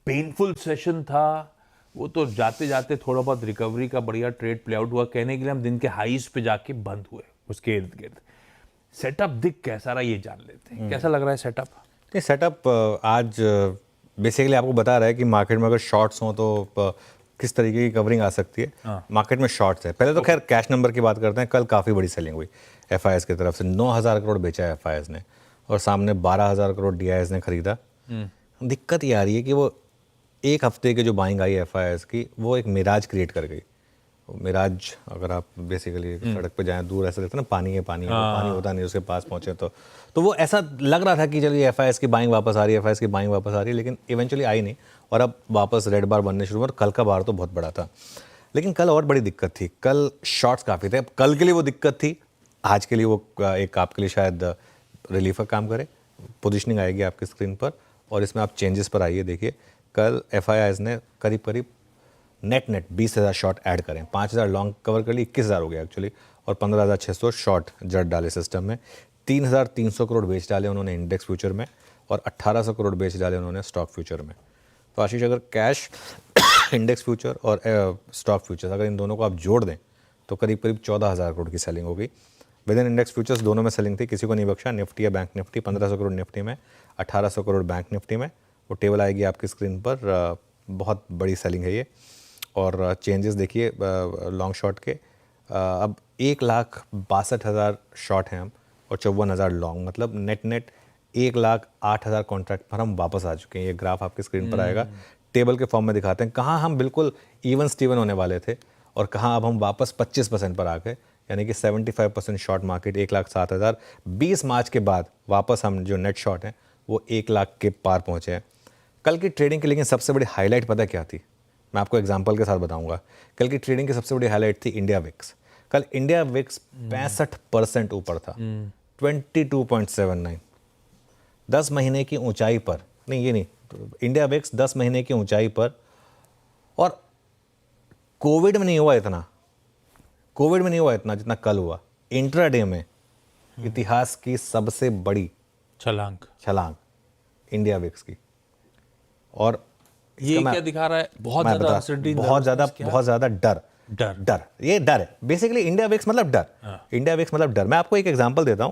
Painful session था, वो तो जाते जाते थोड़ा बहुत रिकवरी का बढ़िया ट्रेड प्ले आउट हुआ। कहने के लिए हम दिन के हाईज पे जाके बंद हुए उसके इर्द गिर्द। सेटअप दिख कैसा रहा ये जान लेते हैं। कैसा लग रहा है सेटअप? ये सेटअप आज बेसिकली आपको बता रहा है कि मार्केट में अगर शॉर्ट्स हों तो किस तरीके की कवरिंग आ सकती है। मार्केट में शॉर्ट्स है। पहले तो खैर कैश नंबर की बात करते हैं। कल काफ़ी बड़ी सेलिंग हुई एफआईएस की तरफ से। 9,000 करोड़ बेचा है एफआईएस ने और सामने 12,000 करोड़ डीआईएस ने खरीदा। दिक्कत ये आ रही है कि वो एक हफ्ते की जो बाइंग आई एफआईएस की, वो एक मिराज क्रिएट कर गई। मिराज, अगर आप बेसिकली सड़क पे जाएं, दूर ऐसा लगता है ना पानी है पानी है, पानी होता नहीं, उसके पास पहुंचे तो वो ऐसा लग रहा था कि चलिए एफआईएस की बाइंग वापस आ रही है, एफआईएस की बाइंग वापस आ रही है, लेकिन इवेंचुअली आई नहीं और अब वापस रेड बार बनने शुरू हुआ। और कल का बार तो बहुत बड़ा था, लेकिन कल और बड़ी दिक्कत थी। कल शॉर्ट्स काफ़ी थे। अब कल के लिए वो दिक्कत थी, आज के लिए वो एक आपके लिए शायद रिलीफ का काम करे। पोजिशनिंग आएगी आपकी स्क्रीन पर और इसमें आप चेंजेस पर आइए। देखिए कल एफआईएस ने करीब करीब नेट 20,000 शॉर्ट ऐड करें। 5,000 लॉन्ग कवर कर ली, 21,000 हो गया एक्चुअली, और 15,600 शॉर्ट जट डाले सिस्टम में। 3,300 करोड़ बेच डाले उन्होंने इंडेक्स फ्यूचर में और 1,800 करोड़ बेच डाले उन्होंने स्टॉक फ्यूचर में। तो आशीष, अगर कैश इंडेक्स फ्यूचर और स्टॉक फ्यूचर अगर इन दोनों को आप जोड़ दें तो करीब करीब 14,000 करोड़ की सेलिंग हो गई। विद इन इंडेक्स फ्यूचर्स दोनों में सेलिंग थी, किसी को नहीं बख्शा। निफ्टी या बैंक निफ्टी 1,500 करोड़ निफ्टी में, 1,800 करोड़ बैंक निफ्टी में। वो टेबल आएगी आपकी स्क्रीन पर। बहुत बड़ी सेलिंग है ये। और चेंजेस देखिए लॉन्ग शॉट के। अब 1,62,000 शॉर्ट हैं हम और 54,000 लॉन्ग, मतलब नेट 1,08,000 कॉन्ट्रैक्ट पर हम वापस आ चुके हैं। ये ग्राफ आपकी स्क्रीन पर आएगा, टेबल के फॉर्म में दिखाते हैं कहाँ हम बिल्कुल इवन स्टीवन होने वाले थे और कहाँ अब हम वापस 25% पर आ गए। यानी कि 75% शॉर्ट मार्केट 1,07,000। 20 मार्च के बाद वापस हम जो नेट शॉर्ट हैं वो 1,00,000 के पार पहुँचे हैं कल की ट्रेडिंग की। लेकिन सबसे बड़ी हाईलाइट पता क्या थी? मैं आपको एग्जांपल के साथ बताऊंगा। कल की ट्रेडिंग की सबसे बड़ी हाईलाइट थी इंडिया विक्स। कल इंडिया विक्स 65% ऊपर था, 22.79। 10 महीने की ऊंचाई पर, नहीं ये नहीं, इंडिया विक्स 10 महीने की ऊंचाई पर। और कोविड में नहीं हुआ इतना जितना कल हुआ। इंट्राडे में इतिहास की सबसे बड़ी छलांग इंडिया विक्स की। और ये क्या दिखा रहा है? बहुत ज्यादा डर। ये डर है बेसिकली। इंडिया विक्स मतलब डर। इंडिया विक्स मतलब डर। मैं आपको एक एग्जांपल देता हूं।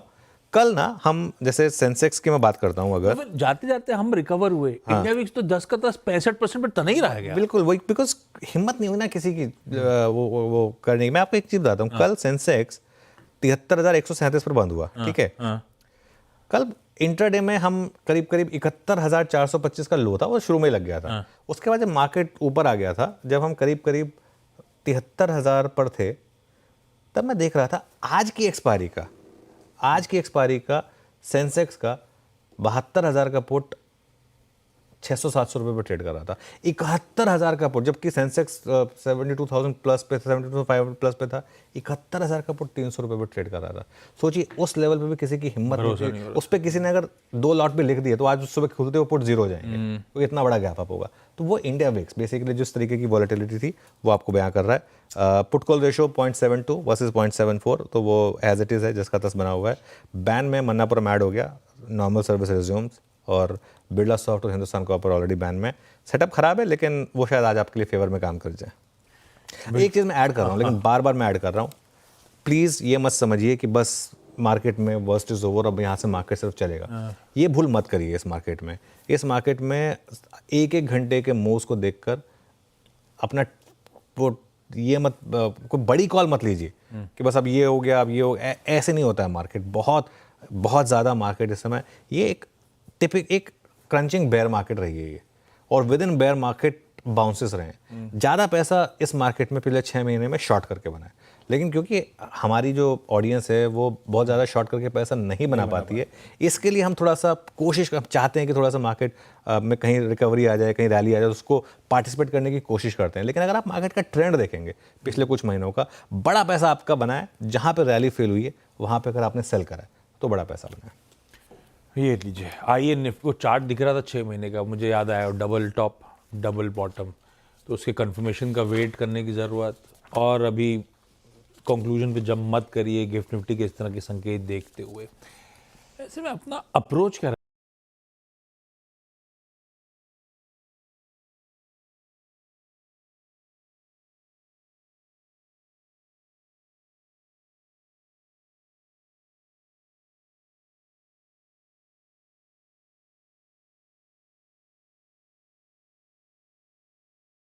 कल ना हम जैसे सेंसेक्स की मैं बात करता हूं, अगर तो जाते जाते हम रिकवर हुए। इंडिया विक्स तो 10 का 10 65% पर तना ही रह गया। बिल्कुल वही, बिकॉज हिम्मत नहीं हुई ना किसी की वो करने की। मैं आपको एक चीज बताता हूँ। कल सेंसेक्स 73,137 पर बंद हुआ, ठीक है। कल इंट्राडे में हम करीब करीब 71,425 का लो था, वो शुरू में लग गया था। उसके बाद जब मार्केट ऊपर आ गया था, जब हम करीब करीब 73,000 पर थे, तब मैं देख रहा था आज की एक्सपायरी का सेंसेक्स का 72,000 का पुट 600-700 रुपये पर ट्रेड कर रहा था। 71,000 का पुट, जबकि सेंसेक्स 72,000 प्लस पे, 72,500 प्लस पे था। 71,000 का पुट 300 रुपये पर ट्रेड कर रहा था। सोचिए उस लेवल पे भी किसी की हिम्मत नहीं थी। उस पर किसी ने अगर 2 लॉट भी लिख दिए तो आज सुबह खुलते वो पुट जीरो हो जाएंगे। तो इतना बड़ा गैप अप होगा। तो वो इंडिया विक्स बेसिकली जिस तरीके की वॉलेटिलिटी थी वो आपको बयां कर रहा है। पुट कॉल रेशो 0.72 वर्सेज 0.74, तो वो एज इट इज़ है, जिसका तस बना हुआ है। बैन में मन्नापुरम ऐड हो गया, नॉर्मल सर्विस रिज्यूम्स, और बिरला सॉफ्ट और हिंदुस्तान कॉपर ऑलरेडी बैन में। सेटअप खराब है, लेकिन वो शायद आज आपके लिए फेवर में काम कर जाए। एक चीज़ मैं ऐड कर रहा हूँ, लेकिन बार बार मैं ऐड कर रहा हूँ, प्लीज़ ये मत समझिए कि बस मार्केट में वर्स्ट इज ओवर, अब यहाँ से मार्केट सिर्फ चलेगा। ये भूल मत करिए। इस मार्केट में एक घंटे के मूव्स को देखकर अपना ये मत, कोई बड़ी कॉल मत लीजिए कि बस अब ये हो गया, अब ये हो गया। ऐसे नहीं होता है मार्केट। बहुत ज़्यादा मार्केट इस समय ये एक क्रंचिंग बेयर मार्केट रही है ये, और within bear market bounces रहे हैं। ज़्यादा पैसा इस मार्केट में पिछले 6 महीने में शॉर्ट करके बना है, लेकिन क्योंकि हमारी जो ऑडियंस है वो बहुत ज़्यादा शॉर्ट करके पैसा नहीं बना पाती है, इसके लिए हम थोड़ा सा कोशिश चाहते हैं कि थोड़ा सा मार्केट में कहीं रिकवरी आ जाए, कहीं रैली आ जाए, उसको पार्टिसिपेट करने की कोशिश करते हैं। लेकिन अगर आप मार्केट का ट्रेंड देखेंगे पिछले कुछ महीनों का, बड़ा पैसा आपका बना है। जहाँ पर रैली फेल हुई है वहाँ पर अगर आपने सेल करा है तो बड़ा पैसा बना है। ये लीजिए, आइए निफ्टी को चार्ट दिख रहा था 6 महीने का, मुझे याद आया, डबल टॉप डबल बॉटम, तो उसके कंफर्मेशन का वेट करने की ज़रूरत। और अभी कंक्लूजन पे जंप मत करिए गिफ्ट निफ्टी के इस तरह के संकेत देखते हुए। ऐसे में अपना अप्रोच क्या